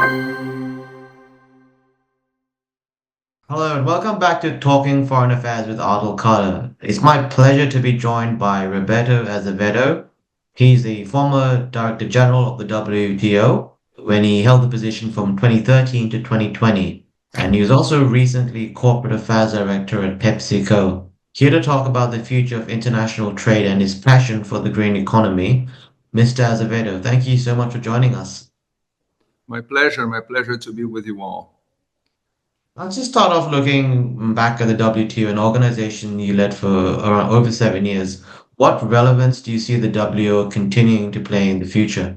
Hello and welcome back to Talking Foreign Affairs with Adil Carter. It's my pleasure to be joined by Roberto Azevêdo. He's the former Director General of the WTO when he held the position from 2013 to 2020. And he was also recently Corporate Affairs Director at PepsiCo. Here to talk about the future of international trade and his passion for the green economy, Mr. Azevedo, thank you so much for joining us. My pleasure to be with you all. Let's just start off looking back at the WTO, an organization you led for around over 7 years. What relevance do you see the WTO continuing to play in the future?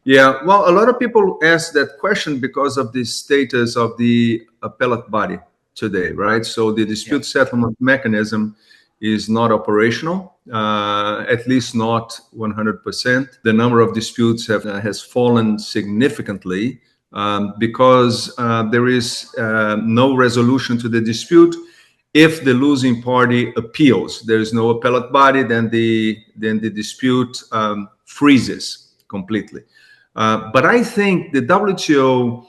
Yeah, well, a lot of people ask that question because of the status of the appellate body today, right? So the Yeah. dispute settlement mechanism is not operational, at least not 100%. The number of disputes has fallen significantly because there is no resolution to the dispute. If the losing party appeals, there is no appellate body, then the dispute freezes completely. But I think the WTO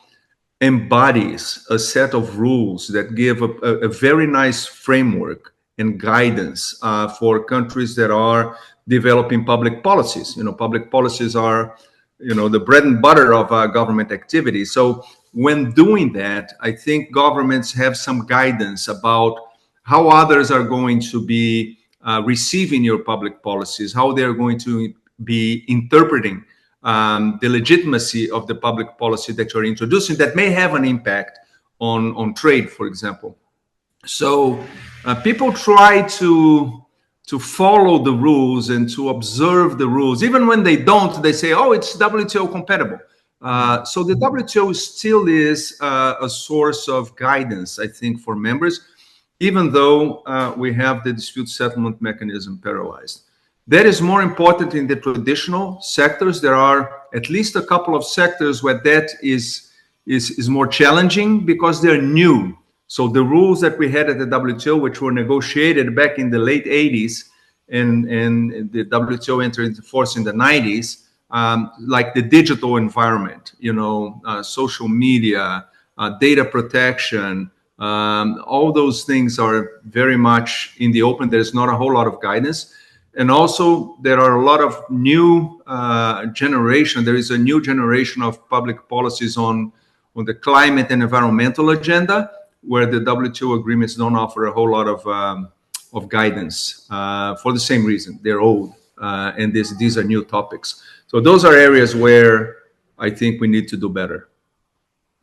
embodies a set of rules that give a very nice framework and guidance for countries that are developing public policies. You know, public policies are, the bread and butter of government activity. So when doing that, I think governments have some guidance about how others are going to be receiving your public policies, how they're going to be interpreting the legitimacy of the public policy that you're introducing that may have an impact on trade, for example. So people try to follow the rules and to observe the rules. Even when they don't, they say, oh, it's WTO compatible. So the WTO still is a source of guidance, I think, for members, even though we have the dispute settlement mechanism paralyzed. That is more important in the traditional sectors. There are at least a couple of sectors where that is more challenging because they're new. So the rules that we had at the WTO, which were negotiated back in the late 80s, and the WTO entered into force in the 90s, like the digital environment, social media, data protection, all those things are very much in the open. There's not a whole lot of guidance. And also, there are a lot of new generation. There is a new generation of public policies on the climate and environmental agenda, where the WTO agreements don't offer a whole lot of guidance for the same reason. They're old, and these are new topics. So those are areas where I think we need to do better.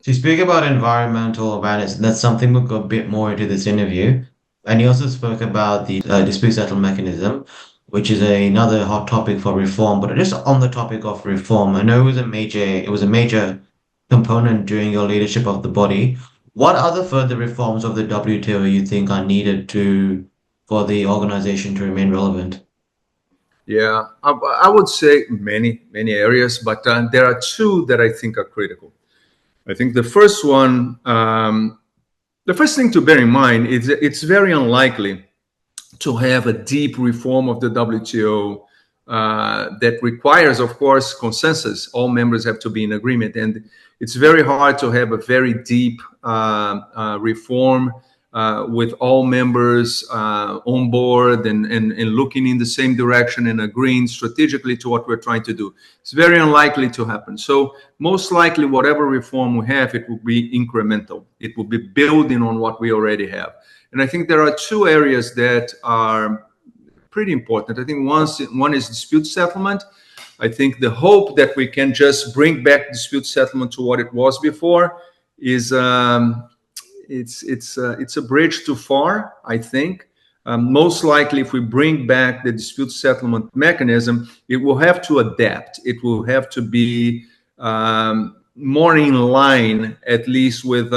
So you speak about environmental awareness, and that's something we'll go a bit more into this interview. And you also spoke about the dispute settlement mechanism, which is another hot topic for reform. But just on the topic of reform, I know it was a major component during your leadership of the body. What other further reforms of the WTO you think are needed for the organization to remain relevant? Yeah, I would say many areas, but there are two that I think are critical. I think the first one, the first thing to bear in mind is it's very unlikely to have a deep reform of the WTO that requires, of course, consensus. All members have to be in agreement. And it's very hard to have a very deep reform with all members on board and looking in the same direction and agreeing strategically to what we're trying to do. It's very unlikely to happen. So most likely, whatever reform we have, it will be incremental. It will be building on what we already have. And I think there are two areas that are pretty important. I think one is dispute settlement. I think the hope that we can just bring back dispute settlement to what it was before is it's a bridge too far, I think. Most likely, if we bring back the dispute settlement mechanism, it will have to adapt. It will have to be more in line, at least with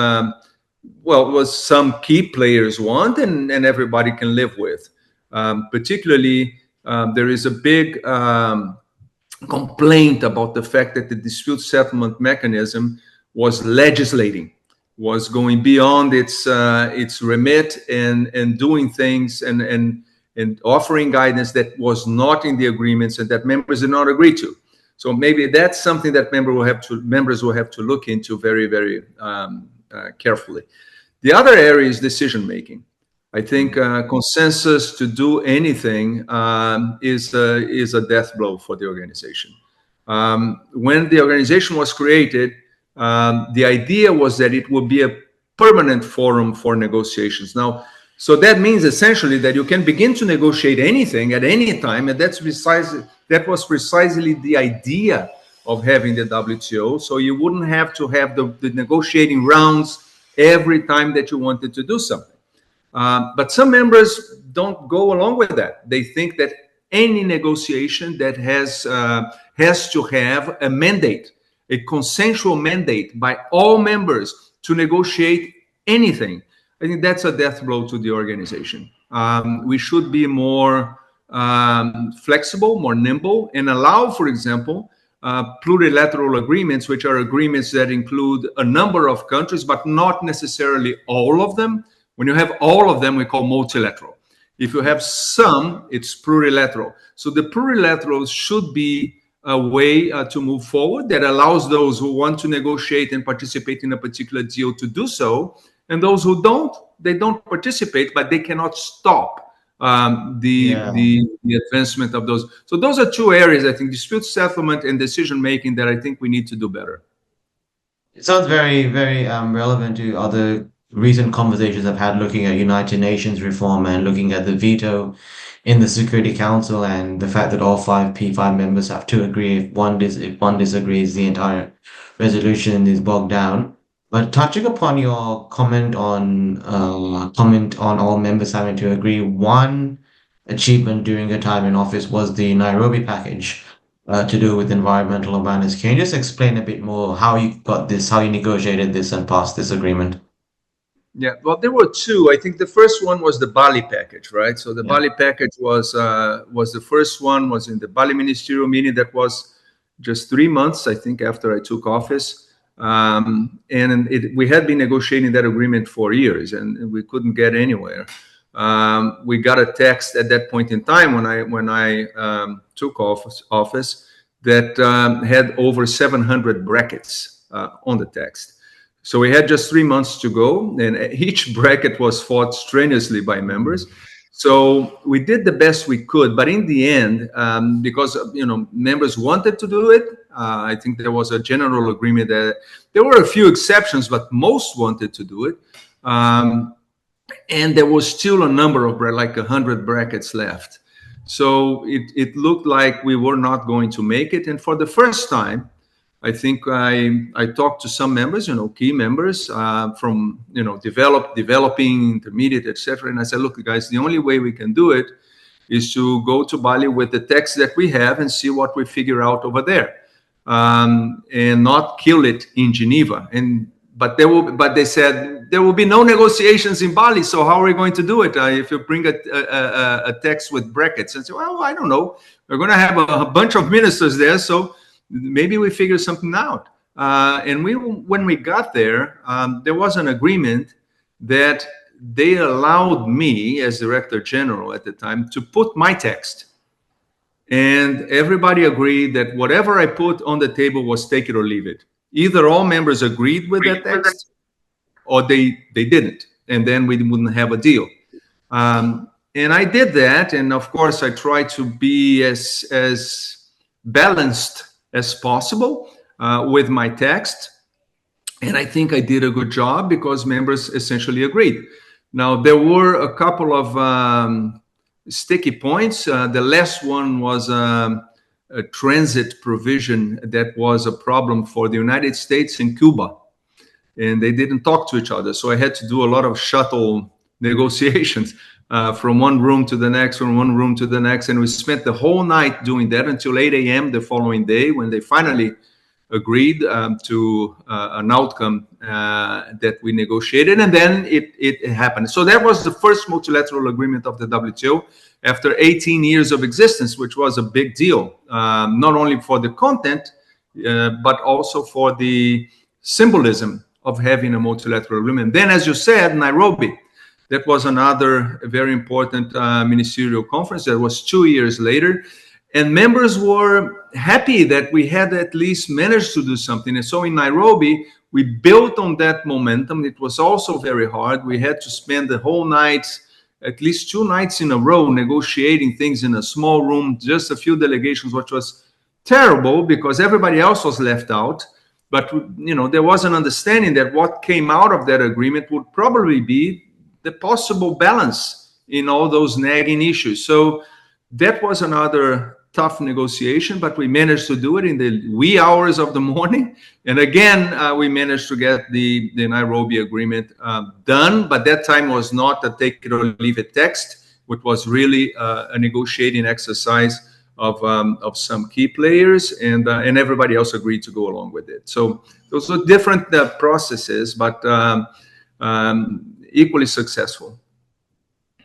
what some key players want and everybody can live with. Particularly, there is a big complaint about the fact that the dispute settlement mechanism was legislating, was going beyond its remit and doing things and offering guidance that was not in the agreements and that members did not agree to. So maybe that's something that members will have to look into very, very carefully. The other area is decision making. I think consensus to do anything is a death blow for the organization. When the organization was created, the idea was that it would be a permanent forum for negotiations. Now, so that means essentially that you can begin to negotiate anything at any time, and that was precisely the idea of having the WTO. So you wouldn't have to have the negotiating rounds every time that you wanted to do something. But some members don't go along with that. They think that any negotiation that has to have a mandate, a consensual mandate by all members to negotiate anything. I think that's a death blow to the organization. We should be more flexible, more nimble, and allow, for example, plurilateral agreements, which are agreements that include a number of countries, but not necessarily all of them. When you have all of them, we call multilateral. If you have some, it's plurilateral. So the plurilaterals should be a way to move forward that allows those who want to negotiate and participate in a particular deal to do so. And those who don't, they don't participate, but they cannot stop the advancement of those. So those are two areas, I think, dispute settlement and decision making, that I think we need to do better. It sounds very, very relevant to other recent conversations I've had looking at United Nations reform and looking at the veto in the Security Council and the fact that all five P5 members have to agree. If one disagrees, the entire resolution is bogged down. But touching upon your comment on all members having to agree, one achievement during your time in office was the Nairobi package to do with environmental awareness. Can you just explain a bit more how you got this, how you negotiated this and passed this agreement? Yeah, well, there were two. I think the first one was the Bali package, right? So the Bali package was the first one, was in the Bali ministerial meeting. That was just 3 months, I think, after I took office. We had been negotiating that agreement for years, and we couldn't get anywhere. We got a text at that point in time when I took office that had over 700 brackets on the text. So we had just 3 months to go, and each bracket was fought strenuously by members. So we did the best we could, but in the end, because members wanted to do it, I think there was a general agreement that there were a few exceptions, but most wanted to do it, and there was still a number of like 100 brackets left. So it looked like we were not going to make it, and for the first time, I think I talked to some members, key members from, developing, intermediate, etc. And I said, look, guys, the only way we can do it is to go to Bali with the text that we have and see what we figure out over there, and not kill it in Geneva. But they said there will be no negotiations in Bali. So how are we going to do it if you bring a text with brackets? And say, well, I don't know. We're going to have a bunch of ministers there, so maybe we figure something out. And when we got there, there was an agreement that they allowed me, as Director General at the time, to put my text. And everybody agreed that whatever I put on the table was take it or leave it. Either all members agreed with that text, or they didn't. And then we wouldn't have a deal. And I did that. And of course, I tried to be as balanced as possible with my text. And I think I did a good job because members essentially agreed. Now, there were a couple of sticky points. The last one was a transit provision that was a problem for the United States and Cuba. And they didn't talk to each other. So I had to do a lot of shuttle negotiations from one room to the next, from one room to the next. And we spent the whole night doing that until 8 a.m. the following day, when they finally agreed to an outcome that we negotiated. And then it happened. So that was the first multilateral agreement of the WTO after 18 years of existence, which was a big deal, not only for the content, but also for the symbolism of having a multilateral agreement. Then, as you said, Nairobi. That was another very important ministerial conference. That was 2 years later. And members were happy that we had at least managed to do something. And so in Nairobi, we built on that momentum. It was also very hard. We had to spend the whole night, at least 2 nights in a row, negotiating things in a small room, just a few delegations, which was terrible because everybody else was left out. But there was an understanding that what came out of that agreement would probably be the possible balance in all those nagging issues. So that was another tough negotiation, but we managed to do it in the wee hours of the morning. And again, we managed to get the Nairobi agreement done. But that time was not a take it or leave it text, which was really a negotiating exercise of some key players, and everybody else agreed to go along with it. So those are different processes, but equally successful.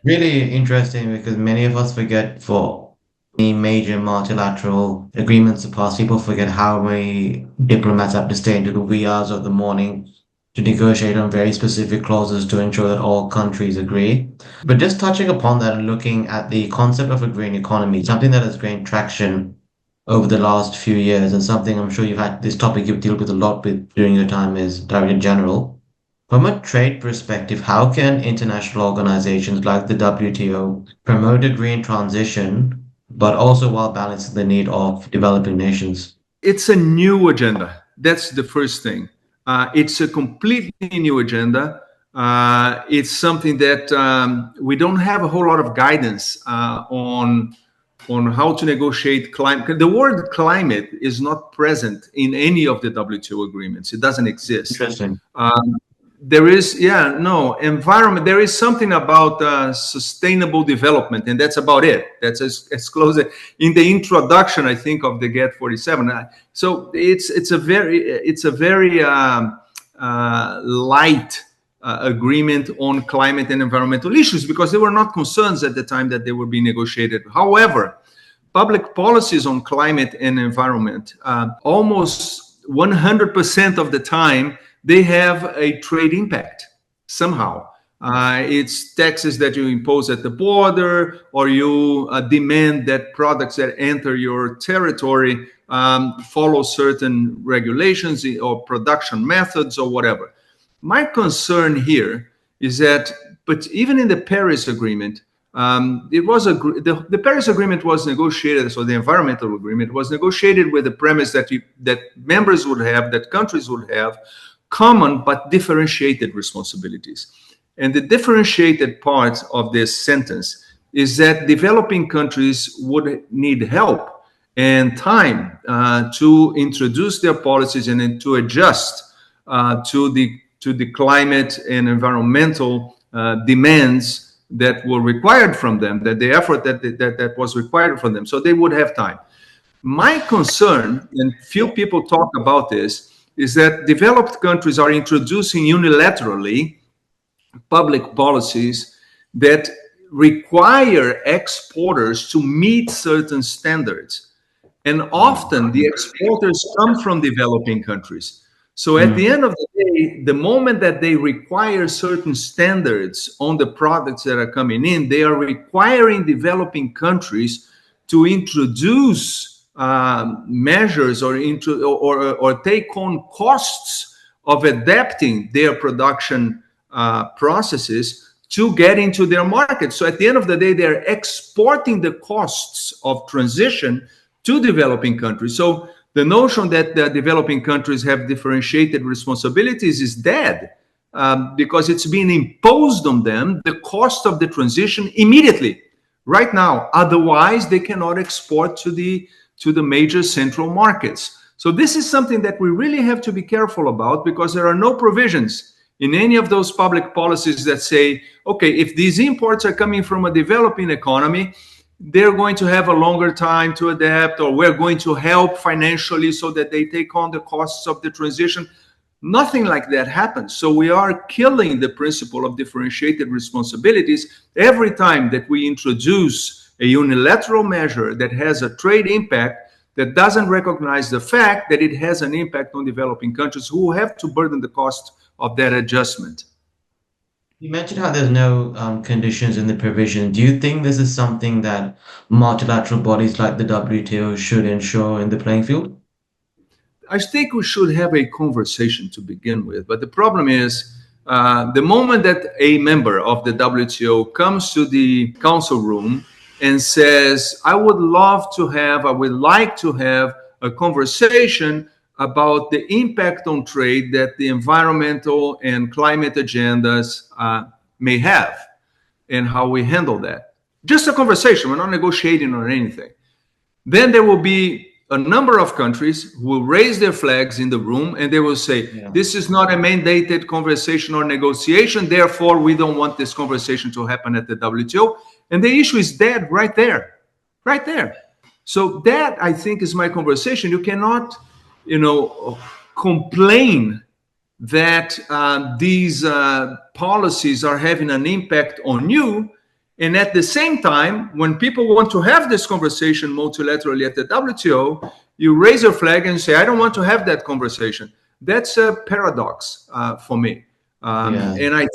Really interesting because many of us forget for any major multilateral agreements of past, people forget how many diplomats have to stay into the wee hours of the morning to negotiate on very specific clauses to ensure that all countries agree. But just touching upon that and looking at the concept of a green economy, something that has gained traction over the last few years, and something I'm sure you've had this topic you've dealt with a lot with during your time as Director General. From a trade perspective, how can international organizations like the WTO promote a green transition, but also while balancing the need of developing nations? It's a new agenda. That's the first thing. It's a completely new agenda. It's something that we don't have a whole lot of guidance on how to negotiate climate. The word climate is not present in any of the WTO agreements. It doesn't exist. Interesting. There is, environment. There is something about sustainable development, and that's about it. That's as close in the introduction, I think, of the GATT 47. So it's a very light agreement on climate and environmental issues because there were not concerns at the time that they were being negotiated. However, public policies on climate and environment, almost 100% of the time, they have a trade impact somehow. It's taxes that you impose at the border, or you demand that products that enter your territory follow certain regulations or production methods or whatever. My concern here is that, but even in the Paris Agreement, the Paris Agreement was negotiated, so the environmental agreement was negotiated with the premise that members would have, that countries would have, common but differentiated responsibilities. And the differentiated part of this sentence is that developing countries would need help and time to introduce their policies and then to adjust to the climate and environmental demands that were required from them, that the effort that was required from them. So they would have time. My concern, and few people talk about this, is that developed countries are introducing unilaterally public policies that require exporters to meet certain standards. And often the exporters come from developing countries. So at the end of the day, the moment that they require certain standards on the products that are coming in, they are requiring developing countries to introduce measures or take on costs of adapting their production processes to get into their market. So at the end of the day, they're exporting the costs of transition to developing countries. So the notion that the developing countries have differentiated responsibilities is dead because it's being imposed on them, the cost of the transition immediately, right now. Otherwise, they cannot export to the major central markets. So this is something that we really have to be careful about because there are no provisions in any of those public policies that say, okay, if these imports are coming from a developing economy, they're going to have a longer time to adapt, or we're going to help financially so that they take on the costs of the transition. Nothing like that happens. So we are killing the principle of differentiated responsibilities every time that we introduce a unilateral measure that has a trade impact that doesn't recognize the fact that it has an impact on developing countries who have to burden the cost of that adjustment. You mentioned how there's no conditions in the provision. Do you think this is something that multilateral bodies like the WTO should ensure in the playing field? I think we should have a conversation to begin with. But the problem is, the moment that a member of the WTO comes to the council room and says, I would like to have a conversation about the impact on trade that the environmental and climate agendas may have and how we handle that. Just a conversation, we're not negotiating on anything. Then there will be a number of countries who will raise their flags in the room and they will say, Yeah. this is not a mandated conversation or negotiation, therefore we don't want this conversation to happen at the WTO. And the issue is dead right there, right there. So that, I think, is my conversation. You cannot, complain that these policies are having an impact on you. And at the same time, when people want to have this conversation multilaterally at the WTO, you raise your flag and say, I don't want to have that conversation. That's a paradox for me. Yeah. And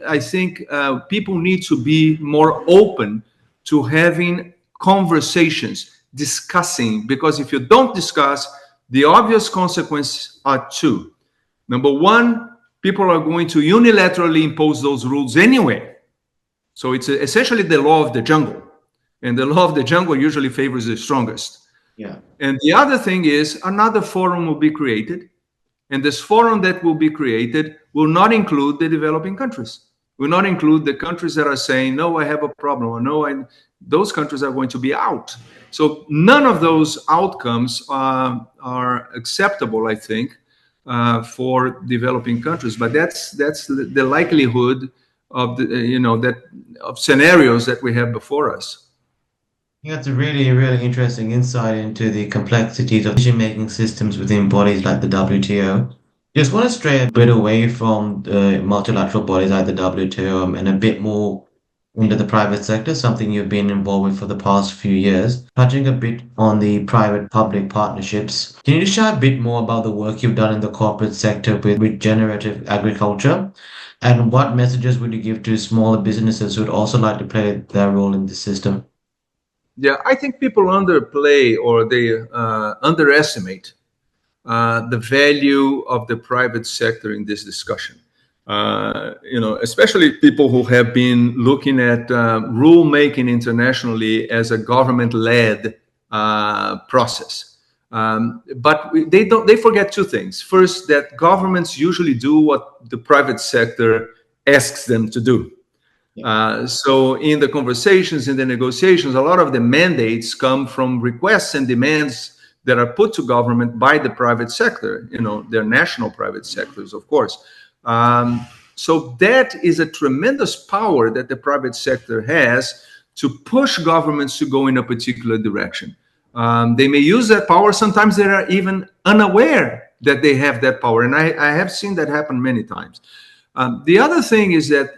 I think people need to be more open to having conversations, discussing, because if you don't discuss, the obvious consequences are two. Number one, people are going to unilaterally impose those rules anyway. So it's essentially the law of the jungle. And the law of the jungle usually favors the strongest. Yeah. And the other thing is another forum will be created. And this forum that will be created will not include the developing countries, will not include the countries that are saying, no, I have a problem, or no, those countries are going to be out. So none of those outcomes are acceptable, I think, for developing countries. But that's the likelihood of of scenarios that we have before us. Yeah, that's a really, really interesting insight into the complexities of decision-making systems within bodies like the WTO. Just want to stray a bit away from the multilateral bodies like the WTO and a bit more into the private sector, something you've been involved with for the past few years. Touching a bit on the private-public partnerships, can you just share a bit more about the work you've done in the corporate sector with regenerative agriculture? And what messages would you give to smaller businesses who would also like to play their role in the system? Yeah, I think people underplay or they underestimate the value of the private sector in this discussion. Especially people who have been looking at rulemaking internationally as a government-led process. But they forget two things. First, that governments usually do what the private sector asks them to do. So in the conversations, in the negotiations, a lot of the mandates come from requests and demands that are put to government by the private sector, their national private sectors, of course. So that is a tremendous power that the private sector has to push governments to go in a particular direction. They may use that power. Sometimes they are even unaware that they have that power. And I have seen that happen many times. The other thing is that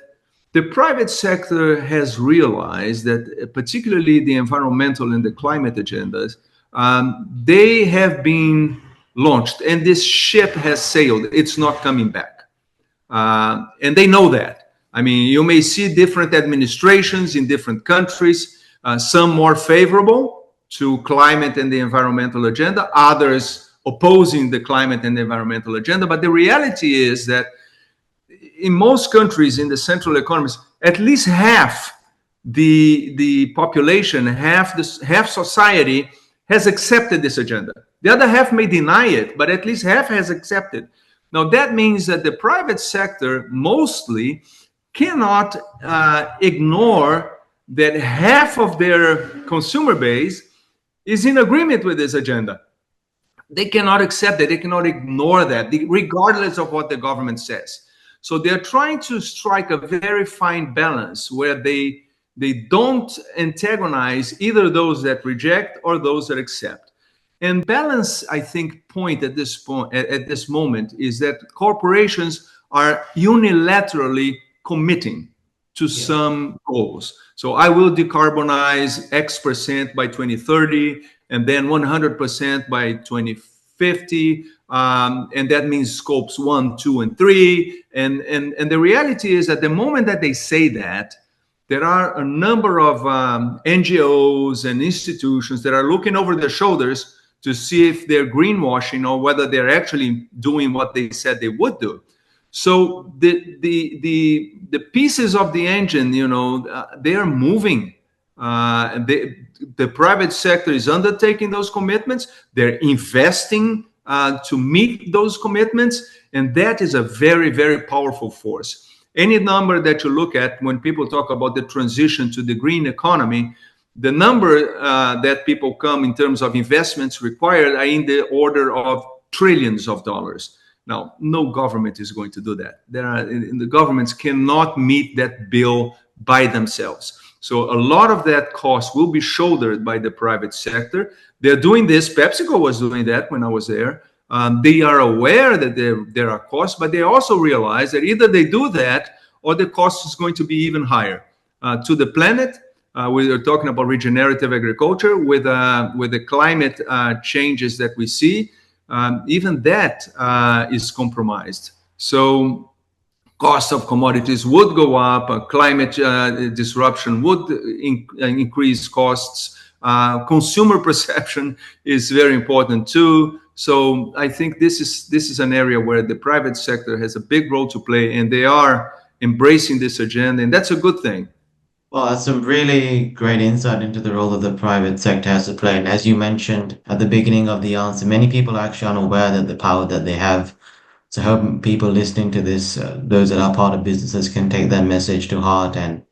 the private sector has realized that, particularly the environmental and the climate agendas, they have been launched and this ship has sailed. It's not coming back. And they know that. I mean, you may see different administrations in different countries, some more favorable to climate and the environmental agenda, others opposing the climate and the environmental agenda. But the reality is that in most countries in the central economies, at least half the population, half society has accepted this agenda. The other half may deny it, but at least half has accepted. Now that means that the private sector mostly cannot ignore that half of their consumer base is in agreement with this agenda. They cannot accept that. They cannot ignore that, regardless of what the government says. So they're trying to strike a very fine balance where they don't antagonize either those that reject or those that accept. And balance, I think, point at this moment is that corporations are unilaterally committing to some goals. So I will decarbonize X% by 2030, and then 100% by 2050 2050, and that means scopes 1, 2, and 3. And the reality is that the moment that they say that, there are a number of NGOs and institutions that are looking over their shoulders to see if they're greenwashing or whether they're actually doing what they said they would do. So the pieces of the engine, they are moving. The private sector is undertaking those commitments. They're investing to meet those commitments, and that is a very, very powerful force. Any number that you look at when people talk about the transition to the green economy, the number that people come in terms of investments required are in the order of trillions of dollars. Now, no government is going to do that. The governments cannot meet that bill by themselves. So a lot of that cost will be shouldered by the private sector. They're doing this. PepsiCo was doing that when I was there. They are aware that there are costs, but they also realize that either they do that or the cost is going to be even higher to the planet. We are talking about regenerative agriculture with the climate changes that we see. Even that is compromised. So cost of commodities would go up. Climate disruption would increase costs. Consumer perception is very important too. So I think this is an area where the private sector has a big role to play, and they are embracing this agenda, and that's a good thing. Well, that's some really great insight into the role that the private sector has to play. And as you mentioned at the beginning of the answer, many people are actually unaware that the power that they have. So I hope people listening to this, those that are part of businesses, can take that message to heart and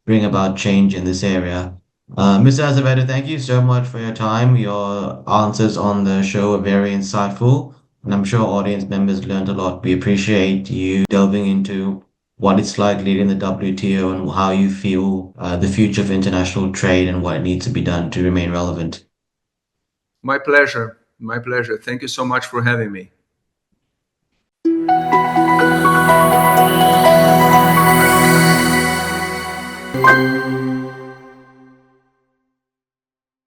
bring about change in this area. Mr. Azevedo, thank you so much for your time. Your answers on the show are very insightful, and I'm sure audience members learned a lot. We appreciate you delving into what it's like leading the WTO and how you feel the future of international trade and what needs to be done to remain relevant. My pleasure. My pleasure. Thank you so much for having me.